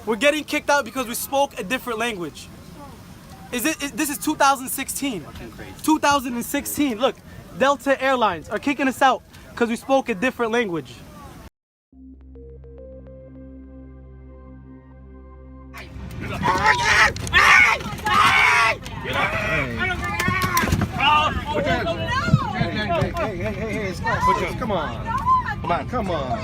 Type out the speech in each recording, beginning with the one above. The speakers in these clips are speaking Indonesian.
We're getting kicked out because we spoke a different language. This is 2016. 2016. Look, Delta Airlines are kicking us out because we spoke a different language. Hey, come on.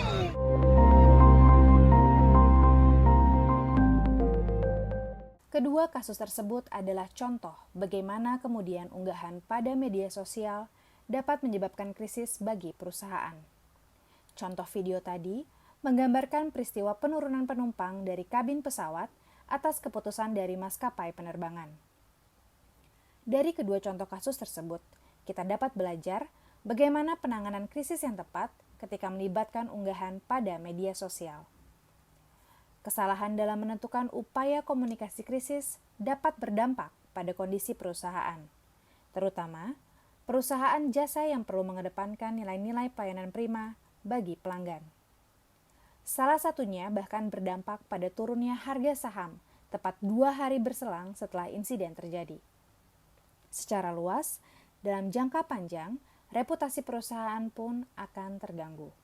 Kedua kasus tersebut adalah contoh bagaimana kemudian unggahan pada media sosial dapat menyebabkan krisis bagi perusahaan. Contoh video tadi menggambarkan peristiwa penurunan penumpang dari kabin pesawat atas keputusan dari maskapai penerbangan. Dari kedua contoh kasus tersebut, kita dapat belajar bagaimana penanganan krisis yang tepat ketika melibatkan unggahan pada media sosial. Kesalahan dalam menentukan upaya komunikasi krisis dapat berdampak pada kondisi perusahaan, terutama perusahaan jasa yang perlu mengedepankan nilai-nilai pelayanan prima bagi pelanggan. Salah satunya bahkan berdampak pada turunnya harga saham tepat 2 hari berselang setelah insiden terjadi. Secara luas, dalam jangka panjang, reputasi perusahaan pun akan terganggu.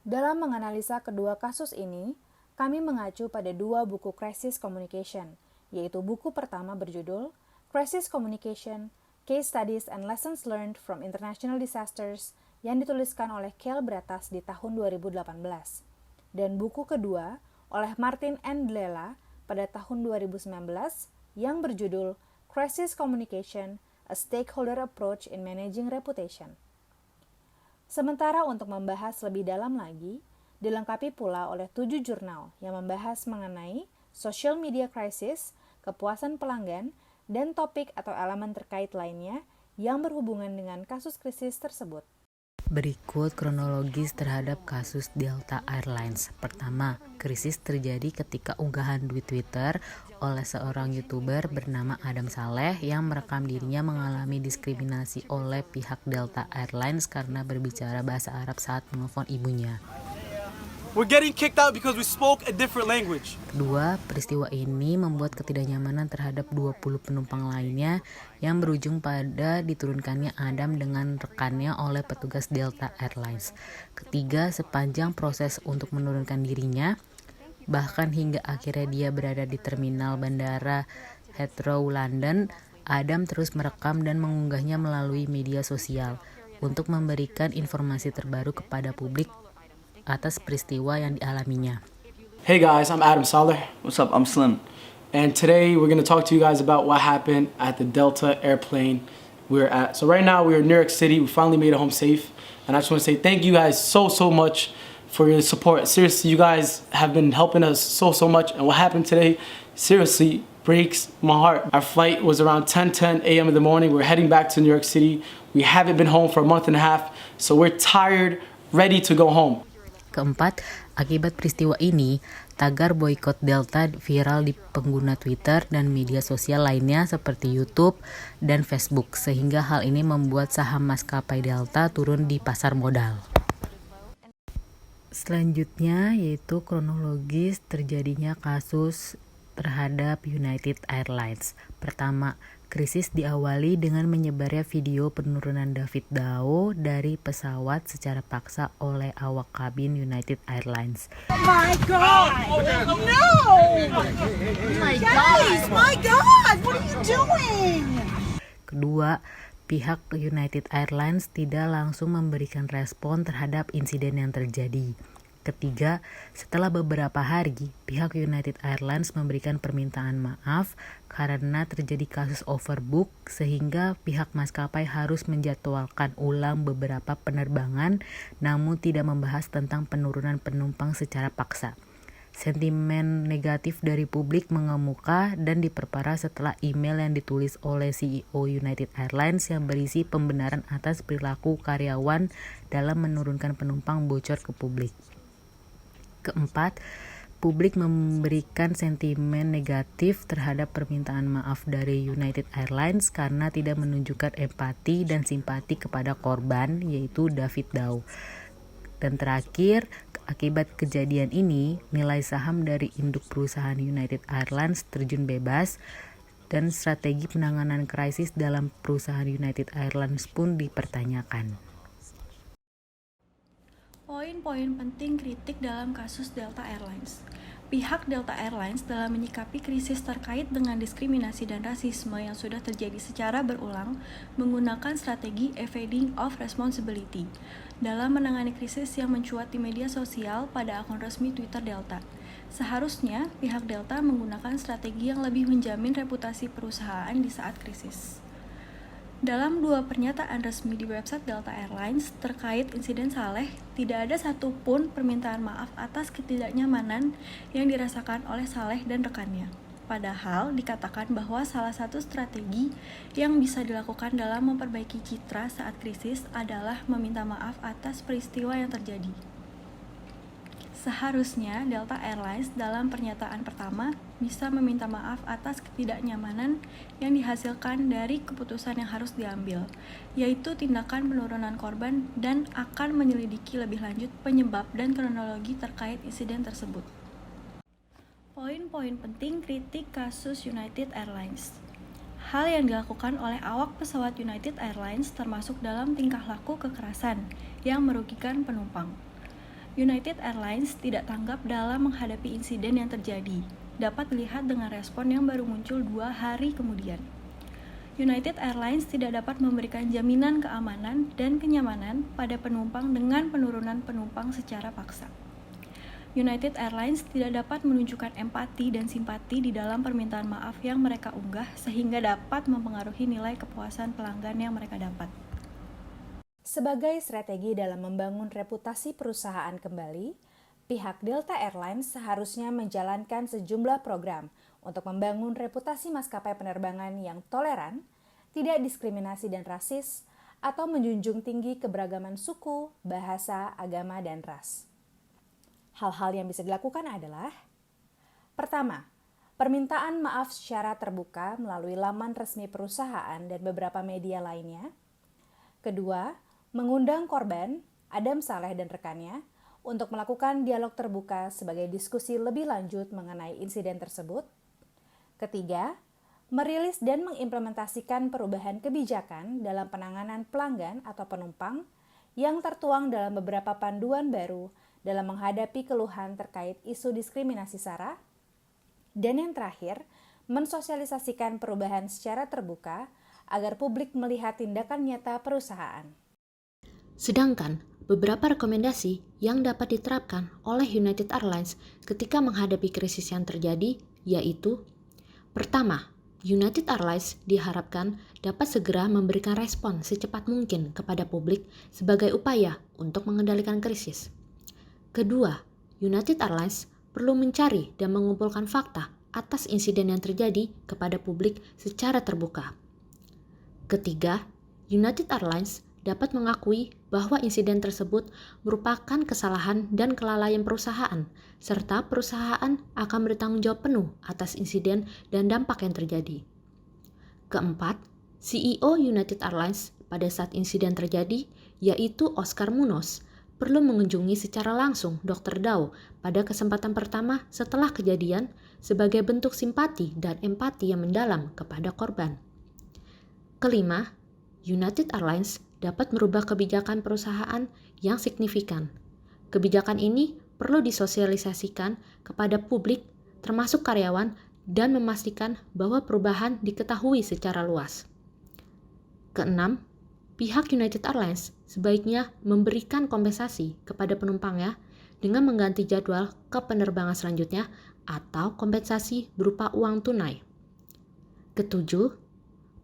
Dalam menganalisa kedua kasus ini, kami mengacu pada 2 buku Crisis Communication, yaitu buku pertama berjudul Crisis Communication, Case Studies and Lessons Learned from International Disasters yang dituliskan oleh Kale Bratas di tahun 2018, dan buku kedua oleh Martin N. Dlela pada tahun 2019 yang berjudul Crisis Communication, A Stakeholder Approach in Managing Reputation. Sementara untuk membahas lebih dalam lagi, dilengkapi pula oleh 7 jurnal yang membahas mengenai social media crisis, kepuasan pelanggan, dan topik atau elemen terkait lainnya yang berhubungan dengan kasus krisis tersebut. Berikut kronologis terhadap kasus Delta Airlines. Pertama, krisis terjadi ketika unggahan di Twitter oleh seorang YouTuber bernama Adam Saleh yang merekam dirinya mengalami diskriminasi oleh pihak Delta Airlines karena berbicara bahasa Arab saat menelpon ibunya. We're getting kicked out because we spoke a different language. Kedua, peristiwa ini membuat ketidaknyamanan terhadap 20 penumpang lainnya yang berujung pada diturunkannya Adam dengan rekannya oleh petugas Delta Airlines. Ketiga, sepanjang proses untuk menurunkan dirinya, bahkan hingga akhirnya dia berada di terminal bandara Heathrow, London, Adam terus merekam dan mengunggahnya melalui media sosial untuk memberikan informasi terbaru kepada publik atas peristiwa yang dialaminya. Hey guys, I'm Adam Saleh. What's up? I'm Slim. And today we're going to talk to you guys about what happened at the Delta airplane we were at. So right now we're in New York City. We finally made it home safe. And I just want to say thank you guys so much for your support. Seriously, you guys have been helping us so much. And what happened today, seriously, breaks my heart. Our flight was around 10 a.m. in the morning. We're heading back to New York City. We haven't been home for a month and a half. So we're tired, ready to go home. Keempat, akibat peristiwa ini, tagar boikot Delta viral di pengguna Twitter dan media sosial lainnya seperti YouTube dan Facebook, sehingga hal ini membuat saham maskapai Delta turun di pasar modal. Selanjutnya yaitu kronologis terjadinya kasus terhadap United Airlines. Pertama, krisis diawali dengan menyebarnya video penurunan David Dao dari pesawat secara paksa oleh awak kabin United Airlines. Oh my God! No! My God! What are you doing? Kedua, pihak United Airlines tidak langsung memberikan respon terhadap insiden yang terjadi. Ketiga, setelah beberapa hari, pihak United Airlines memberikan permintaan maaf karena terjadi kasus overbook sehingga pihak maskapai harus menjadwalkan ulang beberapa penerbangan namun tidak membahas tentang penurunan penumpang secara paksa. Sentimen negatif dari publik mengemuka dan diperparah setelah email yang ditulis oleh CEO United Airlines yang berisi pembenaran atas perilaku karyawan dalam menurunkan penumpang bocor ke publik. Keempat, publik memberikan sentimen negatif terhadap permintaan maaf dari United Airlines karena tidak menunjukkan empati dan simpati kepada korban, yaitu David Dao. Dan terakhir, akibat kejadian ini, nilai saham dari induk perusahaan United Airlines terjun bebas dan strategi penanganan krisis dalam perusahaan United Airlines pun dipertanyakan. Poin-poin penting kritik dalam kasus Delta Airlines. Pihak Delta Airlines dalam menyikapi krisis terkait dengan diskriminasi dan rasisme yang sudah terjadi secara berulang menggunakan strategi evading of responsibility dalam menangani krisis yang mencuat di media sosial pada akun resmi Twitter Delta. Seharusnya pihak Delta menggunakan strategi yang lebih menjamin reputasi perusahaan di saat krisis. Dalam 2 pernyataan resmi di website Delta Airlines terkait insiden Saleh, tidak ada satupun permintaan maaf atas ketidaknyamanan yang dirasakan oleh Saleh dan rekannya. Padahal dikatakan bahwa salah satu strategi yang bisa dilakukan dalam memperbaiki citra saat krisis adalah meminta maaf atas peristiwa yang terjadi. Seharusnya Delta Airlines dalam pernyataan pertama bisa meminta maaf atas ketidaknyamanan yang dihasilkan dari keputusan yang harus diambil, yaitu tindakan penurunan korban dan akan menyelidiki lebih lanjut penyebab dan kronologi terkait insiden tersebut. Poin-poin penting kritik kasus United Airlines. Hal yang dilakukan oleh awak pesawat United Airlines termasuk dalam tingkah laku kekerasan yang merugikan penumpang. United Airlines tidak tanggap dalam menghadapi insiden yang terjadi, dapat dilihat dengan respon yang baru muncul 2 hari kemudian. United Airlines tidak dapat memberikan jaminan keamanan dan kenyamanan pada penumpang dengan penurunan penumpang secara paksa. United Airlines tidak dapat menunjukkan empati dan simpati di dalam permintaan maaf yang mereka unggah sehingga dapat mempengaruhi nilai kepuasan pelanggan yang mereka dapat. Sebagai strategi dalam membangun reputasi perusahaan kembali, pihak Delta Airlines seharusnya menjalankan sejumlah program untuk membangun reputasi maskapai penerbangan yang toleran, tidak diskriminasi dan rasis, atau menjunjung tinggi keberagaman suku, bahasa, agama, dan ras. Hal-hal yang bisa dilakukan adalah: pertama, permintaan maaf secara terbuka melalui laman resmi perusahaan dan beberapa media lainnya. Kedua, mengundang korban, Adam Saleh dan rekannya, untuk melakukan dialog terbuka sebagai diskusi lebih lanjut mengenai insiden tersebut. Ketiga, merilis dan mengimplementasikan perubahan kebijakan dalam penanganan pelanggan atau penumpang yang tertuang dalam beberapa panduan baru dalam menghadapi keluhan terkait isu diskriminasi SARA. Dan yang terakhir, mensosialisasikan perubahan secara terbuka agar publik melihat tindakan nyata perusahaan. Sedangkan beberapa rekomendasi yang dapat diterapkan oleh United Airlines ketika menghadapi krisis yang terjadi yaitu: pertama, United Airlines diharapkan dapat segera memberikan respon secepat mungkin kepada publik sebagai upaya untuk mengendalikan krisis. Kedua, United Airlines perlu mencari dan mengumpulkan fakta atas insiden yang terjadi kepada publik secara terbuka. Ketiga, United Airlines dapat mengakui bahwa insiden tersebut merupakan kesalahan dan kelalaian perusahaan, serta perusahaan akan bertanggung jawab penuh atas insiden dan dampak yang terjadi. Keempat, CEO United Airlines pada saat insiden terjadi, yaitu Oscar Munoz, perlu mengunjungi secara langsung Dr. Dao pada kesempatan pertama setelah kejadian sebagai bentuk simpati dan empati yang mendalam kepada korban. Kelima, United Airlines dapat merubah kebijakan perusahaan yang signifikan. Kebijakan ini perlu disosialisasikan kepada publik, termasuk karyawan, dan memastikan bahwa perubahan diketahui secara luas. Keenam, pihak United Airlines sebaiknya memberikan kompensasi kepada penumpangnya dengan mengganti jadwal ke penerbangan selanjutnya atau kompensasi berupa uang tunai. Ketujuh,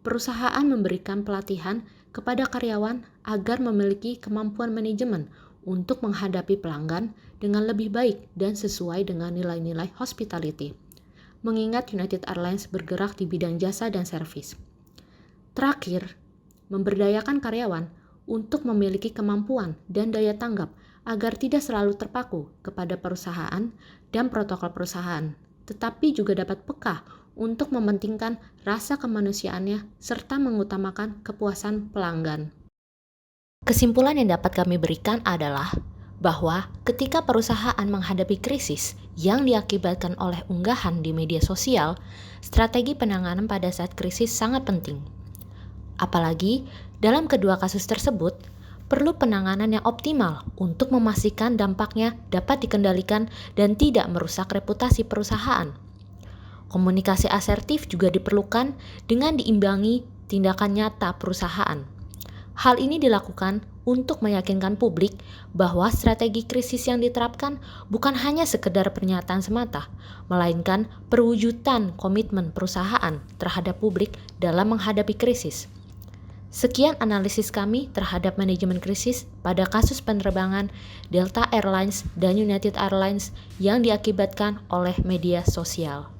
perusahaan memberikan pelatihan kepada karyawan agar memiliki kemampuan manajemen untuk menghadapi pelanggan dengan lebih baik dan sesuai dengan nilai-nilai hospitality, mengingat United Airlines bergerak di bidang jasa dan servis. Terakhir, memberdayakan karyawan untuk memiliki kemampuan dan daya tanggap agar tidak selalu terpaku kepada perusahaan dan protokol perusahaan, tetapi juga dapat peka untuk mementingkan rasa kemanusiaannya serta mengutamakan kepuasan pelanggan. Kesimpulan yang dapat kami berikan adalah bahwa ketika perusahaan menghadapi krisis yang diakibatkan oleh unggahan di media sosial, strategi penanganan pada saat krisis sangat penting. Apalagi dalam kedua kasus tersebut, perlu penanganan yang optimal untuk memastikan dampaknya dapat dikendalikan dan tidak merusak reputasi perusahaan. Komunikasi asertif juga diperlukan dengan diimbangi tindakan nyata perusahaan. Hal ini dilakukan untuk meyakinkan publik bahwa strategi krisis yang diterapkan bukan hanya sekedar pernyataan semata, melainkan perwujudan komitmen perusahaan terhadap publik dalam menghadapi krisis. Sekian analisis kami terhadap manajemen krisis pada kasus penerbangan Delta Airlines dan United Airlines yang diakibatkan oleh media sosial.